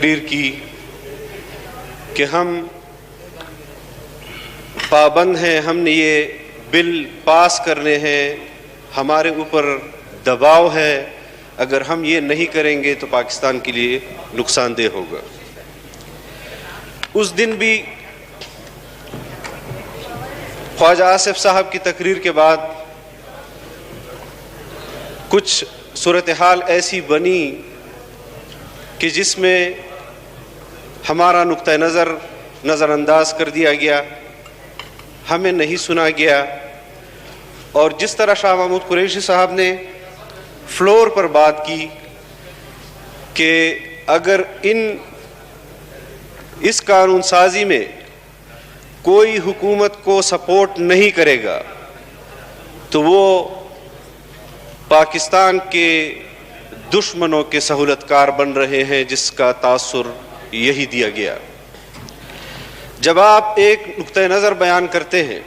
تقریر کی کہ ہم پابند ہیں، ہم نے یہ بل پاس کرنے ہیں، ہمارے اوپر دباؤ ہے، اگر ہم یہ نہیں کریں گے تو پاکستان کے لیے نقصان دہ ہوگا۔ اس دن بھی خواجہ آصف صاحب کی تقریر کے بعد کچھ صورتحال ایسی بنی کہ جس میں ہمارا نقطہ نظر انداز کر دیا گیا، ہمیں نہیں سنا گیا، اور جس طرح شاہ محمود قریشی صاحب نے فلور پر بات کی کہ اگر اس قانون سازی میں کوئی حکومت کو سپورٹ نہیں کرے گا تو وہ پاکستان کے دشمنوں کے سہولت کار بن رہے ہیں، جس کا تاثر یہی دیا گیا۔ جب آپ ایک نقطہ نظر بیان کرتے ہیں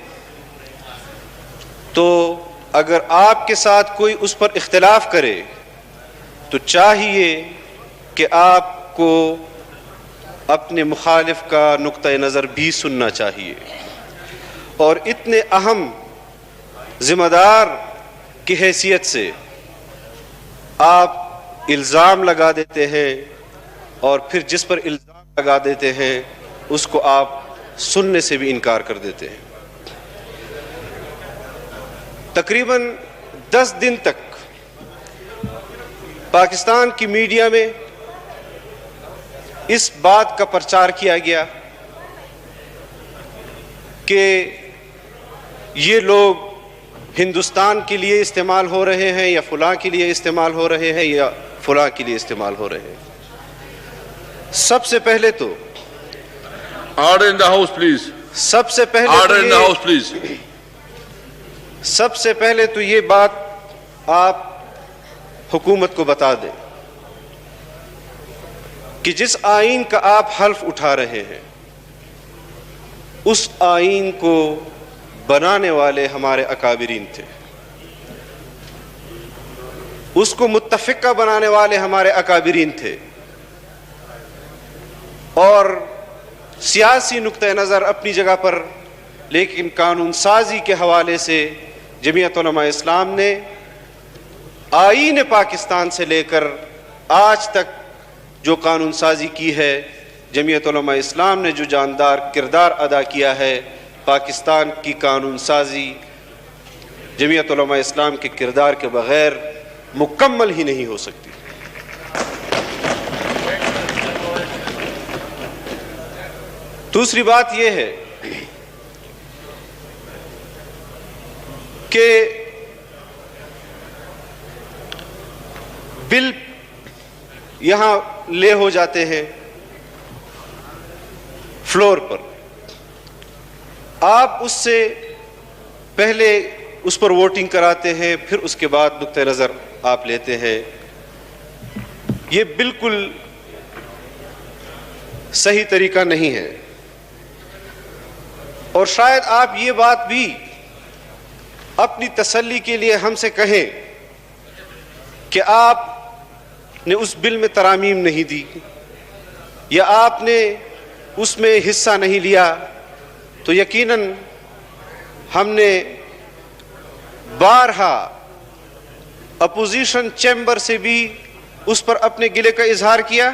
تو اگر آپ کے ساتھ کوئی اس پر اختلاف کرے تو چاہیے کہ آپ کو اپنے مخالف کا نقطہ نظر بھی سننا چاہیے، اور اتنے اہم ذمہ دار کی حیثیت سے آپ الزام لگا دیتے ہیں، اور پھر جس پر الزام لگا دیتے ہیں اس کو آپ سننے سے بھی انکار کر دیتے ہیں۔ تقریباً 10 دن تک پاکستان کی میڈیا میں اس بات کا پرچار کیا گیا کہ یہ لوگ ہندوستان کے لیے استعمال ہو رہے ہیں، یا فلاں کے لیے استعمال ہو رہے ہیں، یا فلاں کے لیے استعمال ہو رہے ہیں۔ سب سے پہلے تو order in the house please, سب سے order in the house please, سب سے پہلے تو یہ بات آپ حکومت کو بتا دیں کہ جس آئین کا آپ حلف اٹھا رہے ہیں اس آئین کو بنانے والے ہمارے اکابرین تھے، اس کو متفقہ بنانے والے ہمارے اکابرین تھے، اور سیاسی نقطہ نظر اپنی جگہ پر، لیکن قانون سازی کے حوالے سے جمعیت علماء اسلام نے آئین پاکستان سے لے کر آج تک جو قانون سازی کی ہے، جمعیت علماء اسلام نے جو جاندار کردار ادا کیا ہے، پاکستان کی قانون سازی جمعیت علماء اسلام کے کردار کے بغیر مکمل ہی نہیں ہو سکتی۔ دوسری بات یہ ہے کہ بل یہاں لے ہو جاتے ہیں فلور پر، آپ اس سے پہلے اس پر ووٹنگ کراتے ہیں، پھر اس کے بعد نقطہ نظر آپ لیتے ہیں۔ یہ بالکل صحیح طریقہ نہیں ہے، اور شاید آپ یہ بات بھی اپنی تسلی کے لیے ہم سے کہیں کہ آپ نے اس بل میں ترامیم نہیں دی، یا آپ نے اس میں حصہ نہیں لیا، تو یقیناً ہم نے بارہا اپوزیشن چیمبر سے بھی اس پر اپنے گلے کا اظہار کیا،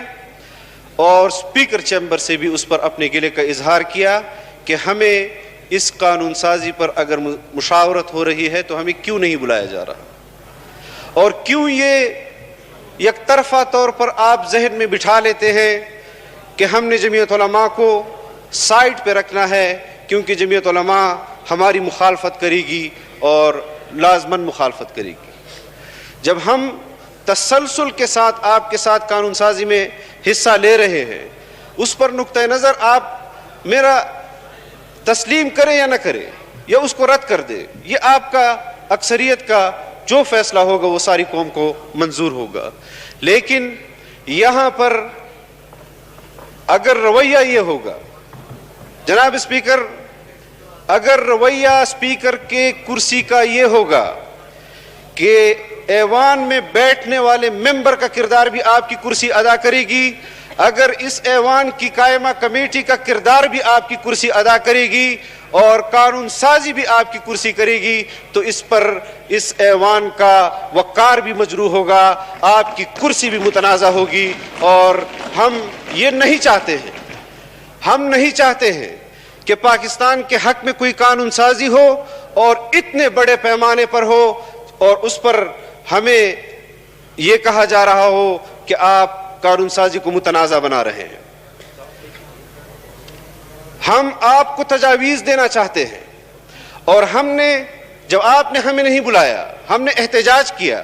اور اسپیکر چیمبر سے بھی اس پر اپنے گلے کا اظہار کیا کہ ہمیں اس قانون سازی پر اگر مشاورت ہو رہی ہے تو ہمیں کیوں نہیں بلایا جا رہا، اور کیوں یہ یک طرفہ طور پر آپ ذہن میں بٹھا لیتے ہیں کہ ہم نے جمعیت علماء کو سائڈ پہ رکھنا ہے کیونکہ جمعیت علماء ہماری مخالفت کرے گی اور لازماً مخالفت کرے گی۔ جب ہم تسلسل کے ساتھ آپ کے ساتھ قانون سازی میں حصہ لے رہے ہیں، اس پر نقطہ نظر آپ میرا تسلیم کریں یا نہ کریں، یا اس کو رد کر دیں، یہ آپ کا اکثریت کا جو فیصلہ ہوگا وہ ساری قوم کو منظور ہوگا، لیکن یہاں پر اگر رویہ یہ ہوگا، جناب اسپیکر، اگر رویہ اسپیکر کے کرسی کا یہ ہوگا کہ ایوان میں بیٹھنے والے ممبر کا کردار بھی آپ کی کرسی ادا کرے گی، اگر اس ایوان کی قائمہ کمیٹی کا کردار بھی آپ کی کرسی ادا کرے گی اور قانون سازی بھی آپ کی کرسی کرے گی تو اس پر اس ایوان کا وقار بھی مجروح ہوگا، آپ کی کرسی بھی متنازع ہوگی۔ اور ہم یہ نہیں چاہتے ہیں کہ پاکستان کے حق میں کوئی قانون سازی ہو اور اتنے بڑے پیمانے پر ہو اور اس پر ہمیں یہ کہا جا رہا ہو کہ آپ قانون سازی کو متنازع بنا رہے ہیں۔ ہم آپ کو تجاویز دینا چاہتے ہیں، اور ہم نے جب آپ نے ہمیں نہیں بلایا ہم نے احتجاج کیا،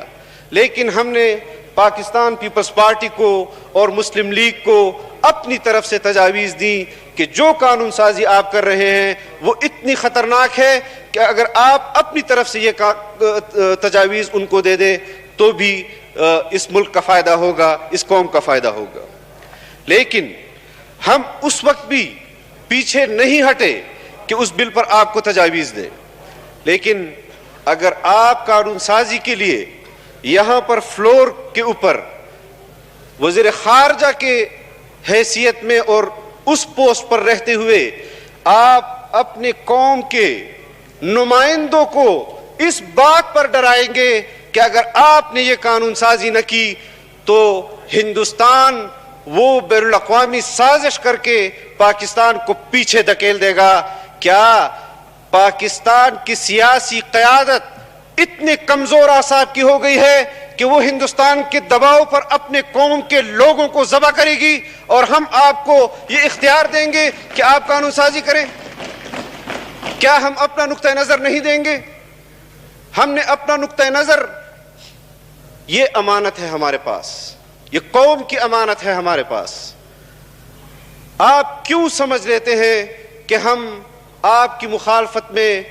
لیکن ہم نے پاکستان پیپلز پارٹی کو اور مسلم لیگ کو اپنی طرف سے تجاویز دی کہ جو قانون سازی آپ کر رہے ہیں وہ اتنی خطرناک ہے کہ اگر آپ اپنی طرف سے یہ تجاویز ان کو دے دیں تو بھی اس ملک کا فائدہ ہوگا، اس قوم کا فائدہ ہوگا۔ لیکن ہم اس وقت بھی پیچھے نہیں ہٹے کہ اس بل پر آپ کو تجاویز دیں، لیکن اگر آپ قانون سازی کے لیے یہاں پر فلور کے اوپر وزیر خارجہ کے حیثیت میں اور اس پوسٹ پر رہتے ہوئے آپ اپنے قوم کے نمائندوں کو اس بات پر ڈرائیں گے کہ اگر آپ نے یہ قانون سازی نہ کی تو ہندوستان وہ بین الاقوامی سازش کر کے پاکستان کو پیچھے دھکیل دے گا، کیا پاکستان کی سیاسی قیادت اتنے کمزور اعصاب کی ہو گئی ہے کہ وہ ہندوستان کے دباؤ پر اپنے قوم کے لوگوں کو ذبح کرے گی اور ہم آپ کو یہ اختیار دیں گے کہ آپ قانون سازی کریں؟ کیا ہم اپنا نقطہ نظر نہیں دیں گے؟ ہم نے اپنا نقطہ نظر، یہ امانت ہے ہمارے پاس، یہ قوم کی امانت ہے ہمارے پاس۔ آپ کیوں سمجھ لیتے ہیں کہ ہم آپ کی مخالفت میں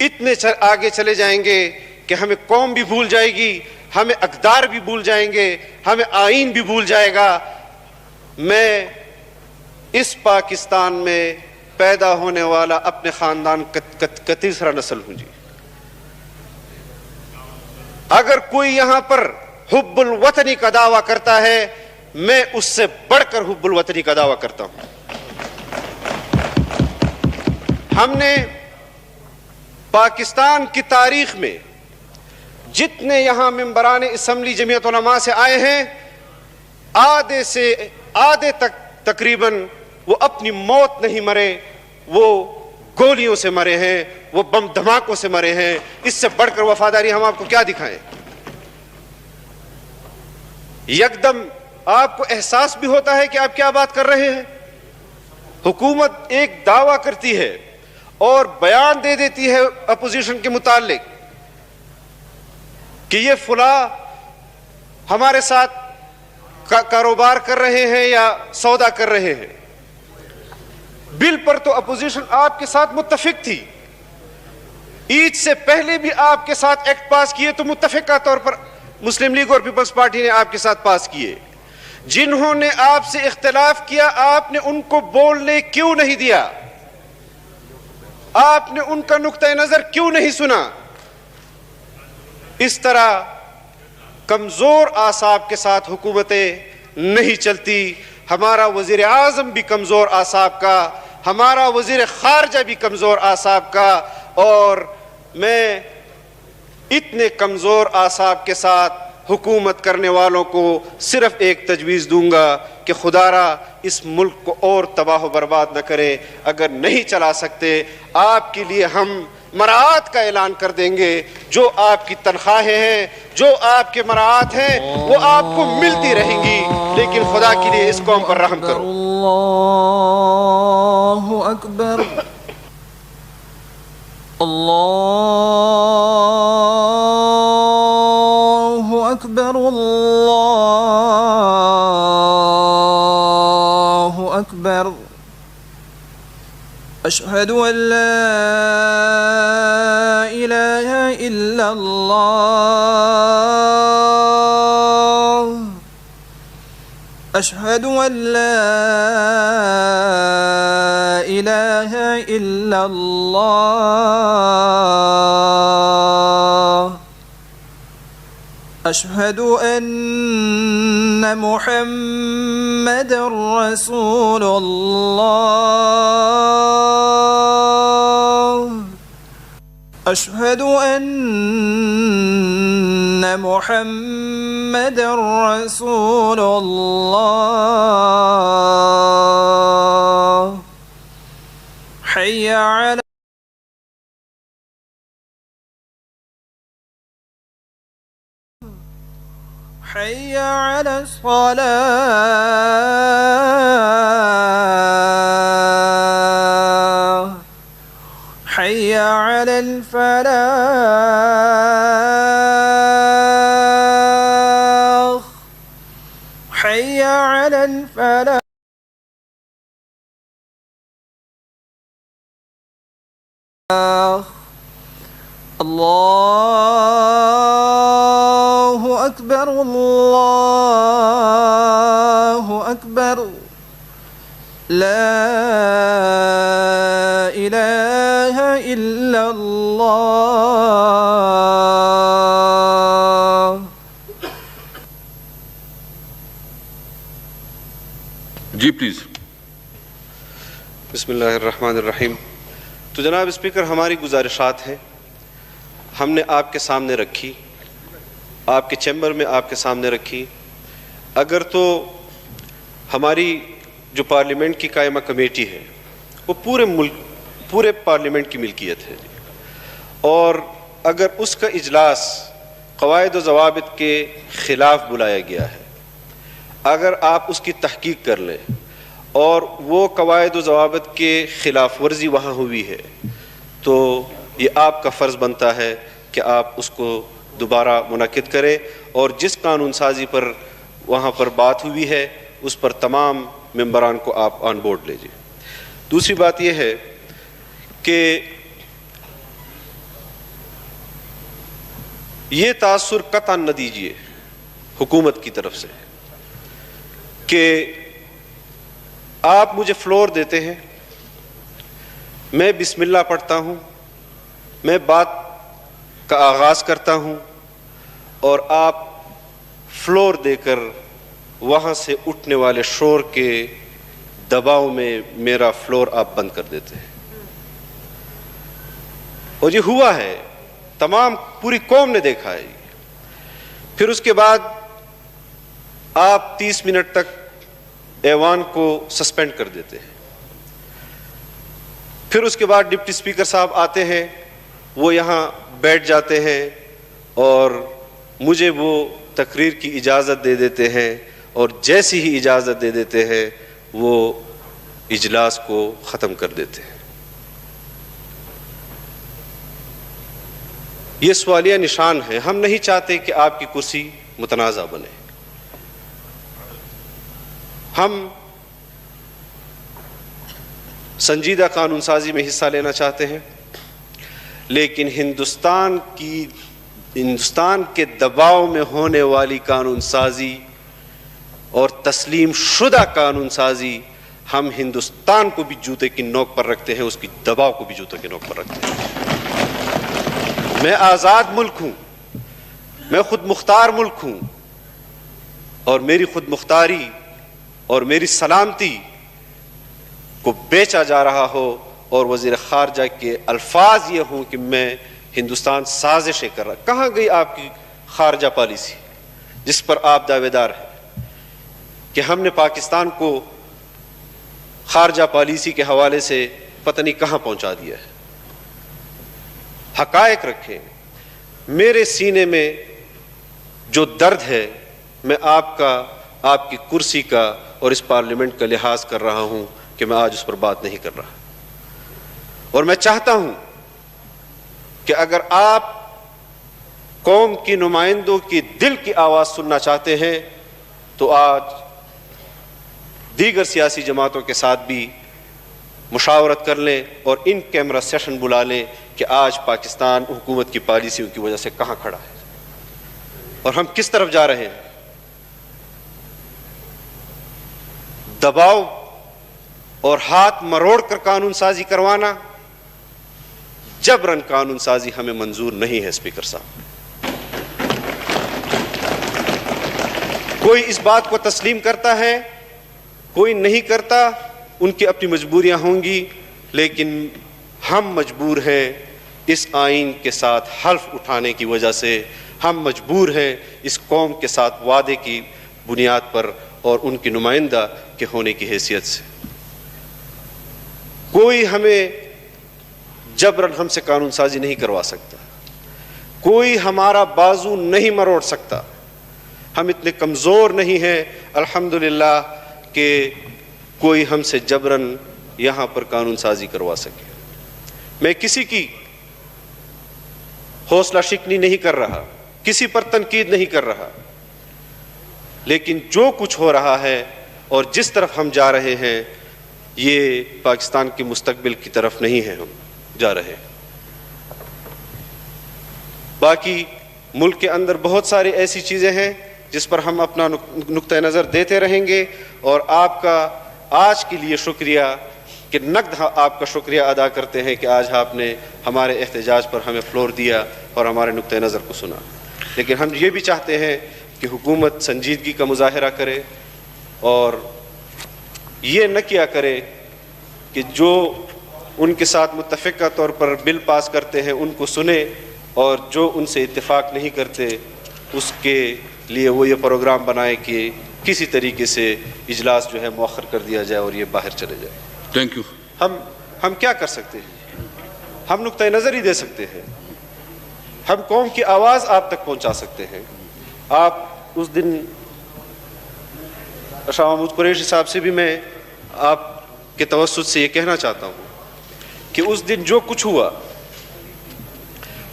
اتنے آگے چلے جائیں گے کہ ہمیں قوم بھی بھول جائے گی، ہمیں اقدار بھی بھول جائیں گے، ہمیں آئین بھی بھول جائے گا؟ میں اس پاکستان میں پیدا ہونے والا اپنے خاندان کا تیسرا نسل ہوں جی۔ اگر کوئی یہاں پر حب الوطنی کا دعویٰ کرتا ہے، میں اس سے بڑھ کر حب الوطنی کا دعویٰ کرتا ہوں۔ ہم نے پاکستان کی تاریخ میں جتنے یہاں ممبران اسمبلی جمعیت علماء سے آئے ہیں، آدھے سے آدھے تک تقریباً وہ اپنی موت نہیں مرے، وہ گولیوں سے مرے ہیں، وہ بم دھماکوں سے مرے ہیں۔ اس سے بڑھ کر وفاداری ہم آپ کو کیا دکھائیں؟ یکدم آپ کو احساس بھی ہوتا ہے کہ آپ کیا بات کر رہے ہیں۔ حکومت ایک دعویٰ کرتی ہے اور بیان دے دیتی ہے اپوزیشن کے متعلق کہ یہ فلاں ہمارے ساتھ کاروبار کر رہے ہیں یا سودا کر رہے ہیں۔ بل پر تو اپوزیشن آپ کے ساتھ متفق تھی، عید سے پہلے بھی آپ کے ساتھ ایکٹ پاس کیے تو متفقہ طور پر مسلم لیگ اور پیپلز پارٹی نے آپ کے ساتھ پاس کیے۔ جنہوں نے آپ سے اختلاف کیا آپ نے ان کو بولنے کیوں نہیں دیا؟ آپ نے ان کا نقطہ نظر کیوں نہیں سنا؟ اس طرح کمزور اعصاب کے ساتھ حکومتیں نہیں چلتی۔ ہمارا وزیر اعظم بھی کمزور اعصاب کا، ہمارا وزیر خارجہ بھی کمزور اعصاب کا، اور میں اتنے کمزور اعصاب کے ساتھ حکومت کرنے والوں کو صرف ایک تجویز دوں گا کہ خدا را اس ملک کو اور تباہ و برباد نہ کرے۔ اگر نہیں چلا سکتے، آپ کے لیے ہم مراعات کا اعلان کر دیں گے۔ جو آپ کی تنخواہیں ہیں، جو آپ کے مراعات ہیں، وہ آپ کو ملتی رہیں گی، لیکن خدا کے لیے اس قوم پر رحم کرو۔ اللہ اکبر، اللہ اکبر، اللہ اکبر۔ اشہد ان لا الہ الا اللہ، اشہد ان لا الہ الا اللہ، أشهد أن محمد رسول الله أشهد أن محمد رسول الله حي على حي على الصلاة حي على الفلاح حي على الفلاح الله أكبر الله أكبر لا إله إلا الله. جی پلیز. بسم اللہ الرحمن الرحیم. تو جناب اسپیکر، ہماری گزارشات ہیں ہم نے آپ کے سامنے رکھی، آپ کے چیمبر میں آپ کے سامنے رکھی. اگر تو ہماری جو پارلیمنٹ کی قائمہ کمیٹی ہے وہ پورے پارلیمنٹ کی ملکیت ہے، اور اگر اس کا اجلاس قواعد و ضوابط کے خلاف بلایا گیا ہے، اگر آپ اس کی تحقیق کر لیں اور وہ قواعد و ضوابط کے خلاف ورزی وہاں ہوئی ہے، تو یہ آپ کا فرض بنتا ہے کہ آپ اس کو دوبارہ منعقد کریں، اور جس قانون سازی پر وہاں پر بات ہوئی ہے اس پر تمام ممبران کو آپ آن بورڈ لیجیے. دوسری بات یہ ہے کہ یہ تاثر قطعا نہ دیجیے حکومت کی طرف سے کہ آپ مجھے فلور دیتے ہیں، میں بسم اللہ پڑھتا ہوں، میں بات کا آغاز کرتا ہوں، اور آپ فلور دے کر وہاں سے اٹھنے والے شور کے دباؤ میں میرا فلور آپ بند کر دیتے ہیں. اور یہ ہوا ہے، تمام پوری قوم نے دیکھا ہے. پھر اس کے بعد آپ 30 منٹ تک ایوان کو سسپینڈ کر دیتے ہیں. پھر اس کے بعد ڈپٹی اسپیکر صاحب آتے ہیں، وہ یہاں بیٹھ جاتے ہیں اور مجھے وہ تقریر کی اجازت دے دیتے ہیں، اور جیسی ہی اجازت دے دیتے ہیں وہ اجلاس کو ختم کر دیتے ہیں. یہ سوالیہ نشان ہے. ہم نہیں چاہتے کہ آپ کی کرسی متنازع بنے. ہم سنجیدہ قانون سازی میں حصہ لینا چاہتے ہیں، لیکن ہندوستان کے دباؤ میں ہونے والی قانون سازی اور تسلیم شدہ قانون سازی ہم ہندوستان کو بھی جوتے کی نوک پر رکھتے ہیں، اس کی دباؤ کو بھی جوتے کی نوک پر رکھتے ہیں. میں آزاد ملک ہوں، میں خود مختار ملک ہوں، اور میری خود مختاری اور میری سلامتی کو بیچا جا رہا ہو اور وزیر خارجہ کے الفاظ یہ ہوں کہ میں ہندوستان سازشیں کر رہا. کہاں گئی آپ کی خارجہ پالیسی جس پر آپ دعوے دار ہیں کہ ہم نے پاکستان کو خارجہ پالیسی کے حوالے سے پتہ نہیں کہاں پہنچا دیا ہے؟ حقائق رکھیں. میرے سینے میں جو درد ہے میں آپ کی کرسی کا اور اس پارلیمنٹ کا لحاظ کر رہا ہوں کہ میں آج اس پر بات نہیں کر رہا. اور میں چاہتا ہوں کہ اگر آپ قوم کی نمائندوں کی دل کی آواز سننا چاہتے ہیں تو آج دیگر سیاسی جماعتوں کے ساتھ بھی مشاورت کر لیں اور ان کیمرہ سیشن بلا لیں کہ آج پاکستان حکومت کی پالیسیوں کی وجہ سے کہاں کھڑا ہے اور ہم کس طرف جا رہے ہیں. دباؤ اور ہاتھ مروڑ کر قانون سازی کروانا، جبراً قانون سازی ہمیں منظور نہیں ہے. اسپیکر صاحب، کوئی اس بات کو تسلیم کرتا ہے، کوئی نہیں کرتا، ان کی اپنی مجبوریاں ہوں گی، لیکن ہم مجبور ہیں اس آئین کے ساتھ حلف اٹھانے کی وجہ سے، ہم مجبور ہیں اس قوم کے ساتھ وعدے کی بنیاد پر اور ان کی نمائندہ کے ہونے کی حیثیت سے۔ کوئی ہمیں جبراً ہم سے قانون سازی نہیں کروا سکتا، کوئی ہمارا بازو نہیں مروڑ سکتا، ہم اتنے کمزور نہیں ہیں الحمدللہ کہ کوئی ہم سے جبراً یہاں پر قانون سازی کروا سکے۔ میں کسی کی حوصلہ شکنی نہیں کر رہا، کسی پر تنقید نہیں کر رہا، لیکن جو کچھ ہو رہا ہے اور جس طرف ہم جا رہے ہیں یہ پاکستان کے مستقبل کی طرف نہیں ہے ہم جا رہے۔ باقی ملک کے اندر بہت ساری ایسی چیزیں ہیں جس پر ہم اپنا نقطہ نظر دیتے رہیں گے، اور آپ کا آج کے لیے شکریہ کہ نقد آپ کا شکریہ ادا کرتے ہیں کہ آج آپ نے ہمارے احتجاج پر ہمیں فلور دیا اور ہمارے نقطہ نظر کو سنا، لیکن ہم یہ بھی چاہتے ہیں کہ حکومت سنجیدگی کا مظاہرہ کرے اور یہ نہ کیا کرے کہ جو ان کے ساتھ متفقہ طور پر بل پاس کرتے ہیں ان کو سنے، اور جو ان سے اتفاق نہیں کرتے اس کے لیے وہ یہ پروگرام بنائے کہ کسی طریقے سے اجلاس جو ہے مؤخر کر دیا جائے اور یہ باہر چلے جائے۔ Thank you. ہم کیا کر سکتے ہیں؟ ہم نقطہ نظر ہی دے سکتے ہیں، ہم قوم کی آواز آپ تک پہنچا سکتے ہیں۔ آپ اس دن شاہ محمود قریشی صاحب سے بھی میں آپ کے توسط سے یہ کہنا چاہتا ہوں کہ اس دن جو کچھ ہوا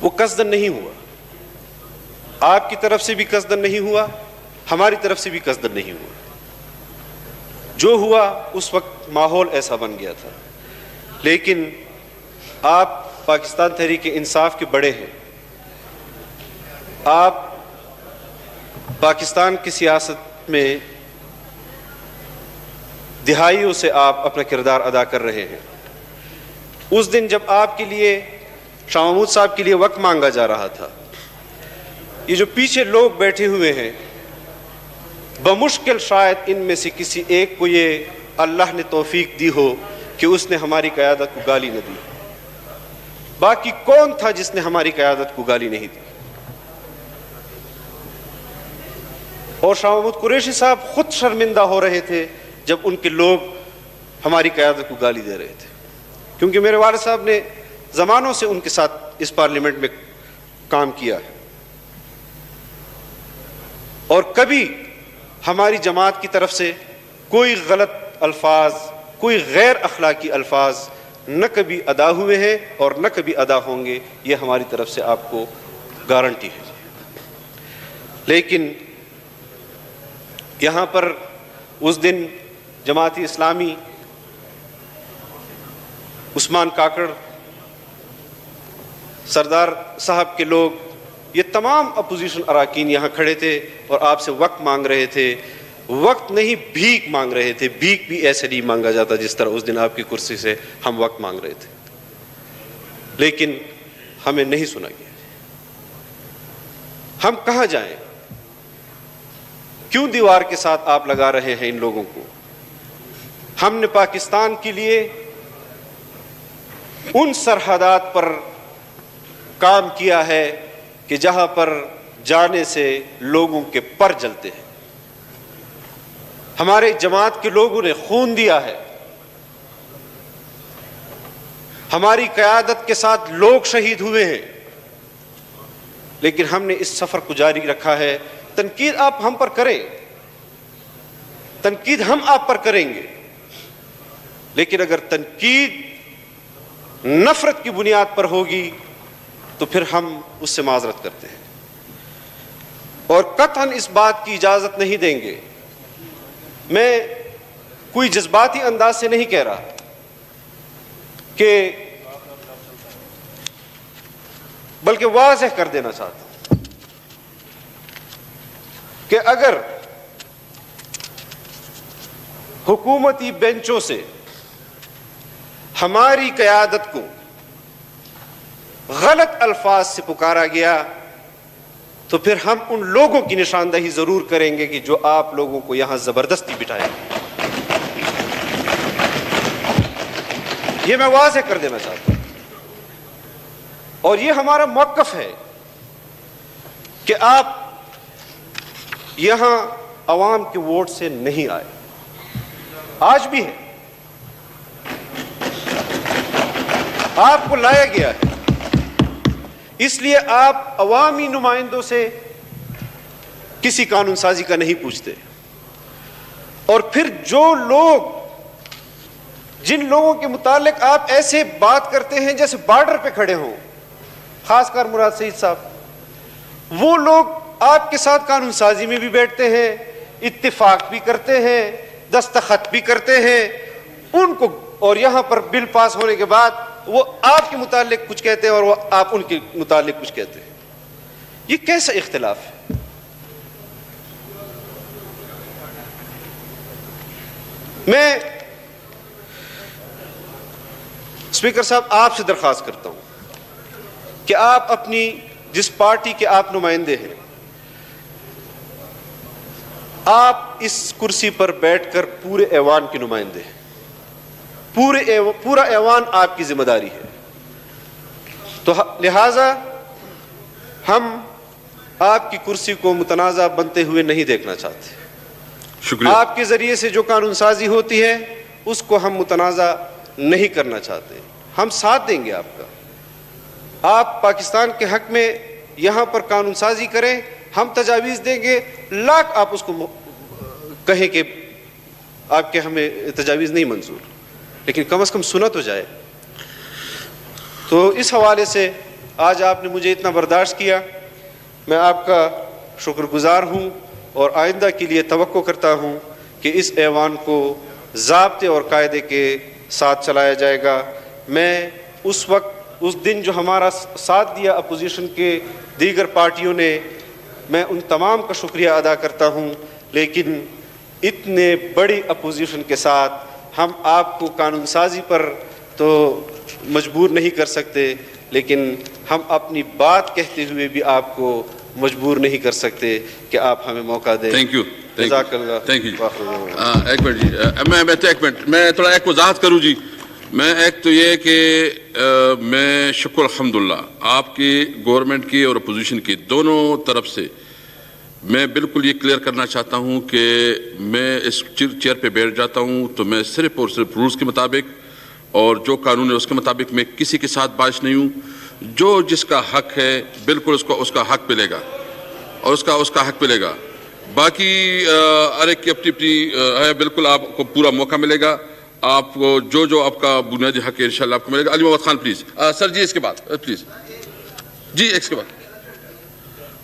وہ قصدن نہیں ہوا، آپ کی طرف سے بھی قصدن نہیں ہوا، ہماری طرف سے بھی قصدن نہیں ہوا۔ جو ہوا اس وقت ماحول ایسا بن گیا تھا، لیکن آپ پاکستان تحریک انصاف کے بڑے ہیں، آپ پاکستان کی سیاست میں دہائیوں سے آپ اپنا کردار ادا کر رہے ہیں۔ اس دن جب آپ کے لیے شاہ محمود صاحب کے لیے وقت مانگا جا رہا تھا، یہ جو پیچھے لوگ بیٹھے ہوئے ہیں بمشکل شاید ان میں سے کسی ایک کو یہ اللہ نے توفیق دی ہو کہ اس نے ہماری قیادت کو گالی نہ دی۔ باقی کون تھا جس نے ہماری قیادت کو گالی نہیں دی؟ اور شاہ محمود قریشی صاحب خود شرمندہ ہو رہے تھے جب ان کے لوگ ہماری قیادت کو گالی دے رہے تھے، کیونکہ میرے والد صاحب نے زمانوں سے ان کے ساتھ اس پارلیمنٹ میں کام کیا ہے، اور کبھی ہماری جماعت کی طرف سے کوئی غلط الفاظ، کوئی غیر اخلاقی الفاظ نہ کبھی ادا ہوئے ہیں اور نہ کبھی ادا ہوں گے، یہ ہماری طرف سے آپ کو گارنٹی ہے۔ لیکن یہاں پر اس دن جماعت اسلامی، عثمان کاکڑ، سردار صاحب کے لوگ، یہ تمام اپوزیشن اراکین یہاں کھڑے تھے اور آپ سے وقت مانگ رہے تھے، وقت نہیں بھیک مانگ رہے تھے۔ بھیک بھی ایسے نہیں مانگا جاتا جس طرح اس دن آپ کی کرسی سے ہم وقت مانگ رہے تھے، لیکن ہمیں نہیں سنا گیا۔ ہم کہاں جائیں؟ کیوں دیوار کے ساتھ آپ لگا رہے ہیں ان لوگوں کو؟ ہم نے پاکستان کے لیے ان سرحدات پر کام کیا ہے کہ جہاں پر جانے سے لوگوں کے پر جلتے ہیں۔ ہمارے جماعت کے لوگوں نے خون دیا ہے، ہماری قیادت کے ساتھ لوگ شہید ہوئے ہیں، لیکن ہم نے اس سفر کو جاری رکھا ہے۔ تنقید آپ ہم پر کریں، تنقید ہم آپ پر کریں گے، لیکن اگر تنقید نفرت کی بنیاد پر ہوگی تو پھر ہم اس سے معذرت کرتے ہیں، اور قطعاً اس بات کی اجازت نہیں دیں گے۔ میں کوئی جذباتی انداز سے نہیں کہہ رہا کہ، بلکہ واضح کر دینا چاہتا ہوں کہ اگر حکومتی بینچوں سے ہماری قیادت کو غلط الفاظ سے پکارا گیا تو پھر ہم ان لوگوں کی نشاندہی ضرور کریں گے کہ جو آپ لوگوں کو یہاں زبردستی بٹھائے. یہ میں واضح کر دینا چاہتا ہوں. اور یہ ہمارا موقف ہے کہ آپ یہاں عوام کے ووٹ سے نہیں آئے. آج بھی ہے. آپ کو لایا گیا ہے. اس لیے آپ عوامی نمائندوں سے کسی قانون سازی کا نہیں پوچھتے. اور پھر جو لوگ جن لوگوں کے متعلق آپ ایسے بات کرتے ہیں جیسے بارڈر پہ کھڑے ہوں، خاص کر مراد سعید صاحب، وہ لوگ آپ کے ساتھ قانون سازی میں بھی بیٹھتے ہیں، اتفاق بھی کرتے ہیں، دستخط بھی کرتے ہیں ان کو، اور یہاں پر بل پاس ہونے کے بعد وہ آپ کے متعلق کچھ کہتے ہیں اور وہ آپ ان کے متعلق کچھ کہتے ہیں. یہ کیسا اختلاف ہے؟ میں اسپیکر صاحب آپ سے درخواست کرتا ہوں کہ آپ اپنی جس پارٹی کے آپ نمائندے ہیں، آپ اس کرسی پر بیٹھ کر پورے ایوان کے نمائندے ہیں. پورا ایوان آپ کی ذمہ داری ہے. تو لہذا ہم آپ کی کرسی کو متنازع بنتے ہوئے نہیں دیکھنا چاہتے. شکریہ. آپ کے ذریعے سے جو قانون سازی ہوتی ہے اس کو ہم متنازع نہیں کرنا چاہتے. ہم ساتھ دیں گے آپ کا. آپ پاکستان کے حق میں یہاں پر قانون سازی کریں، ہم تجاویز دیں گے. لاکھ آپ اس کو کہیں کہ آپ کے ہمیں تجاویز نہیں منظور، لیکن کم از کم سنا تو جائے. تو اس حوالے سے آج آپ نے مجھے اتنا برداشت کیا، میں آپ کا شکر گزار ہوں، اور آئندہ کے لیے توقع کرتا ہوں کہ اس ایوان کو ضابطے اور قاعدے کے ساتھ چلایا جائے گا. میں اس دن جو ہمارا ساتھ دیا اپوزیشن کے دیگر پارٹیوں نے، میں ان تمام کا شکریہ ادا کرتا ہوں. لیکن اتنے بڑی اپوزیشن کے ساتھ ہم آپ کو قانون سازی پر تو مجبور نہیں کر سکتے، لیکن ہم اپنی بات کہتے ہوئے بھی آپ کو مجبور نہیں کر سکتے کہ آپ ہمیں موقع دیں. Thank you. جزاک اللہ. Thank you. ایک منٹ جی، میں تھوڑا ایک وضاحت کروں جی. میں ایک تو یہ کہ میں شکر الحمدللہ آپ کی گورنمنٹ کی اور اپوزیشن کی دونوں طرف سے میں بالکل یہ کلیئر کرنا چاہتا ہوں کہ میں اس چیئر پہ بیٹھ جاتا ہوں تو میں صرف اور صرف رولز کے مطابق اور جو قانون ہے اس کے مطابق، میں کسی کے ساتھ باعث نہیں ہوں. جو جس کا حق ہے بالکل اس کا حق ملے گا اور اس کا حق ملے گا. باقی ہر ایک کی اپنی ہے، بالکل آپ کو پورا موقع ملے گا. آپ کو جو آپ کا بنیادی حق ہے انشاءاللہ آپ کو ملے گا. علی محمد خان پلیز. سر جی اس کے بعد پلیز جی، اس کے بعد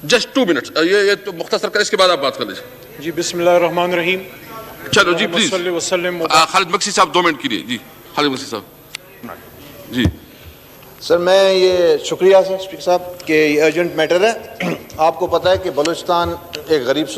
جسٹ 2 منٹس یہ تو مختصر کر، اس کے بعد آپ بات کر لیجیے. جی بسم اللہ الرحمن الرحیم. چلو جی پلیز. صلی وسلم. خالد مکسی صاحب 2 منٹ کے لیے. جی خالد مکسی صاحب. جی سر میں یہ شکریہ سر اسپیکر صاحب کہ یہ ارجنٹ میٹر ہے. آپ کو پتہ ہے کہ بلوچستان ایک غریب صوبہ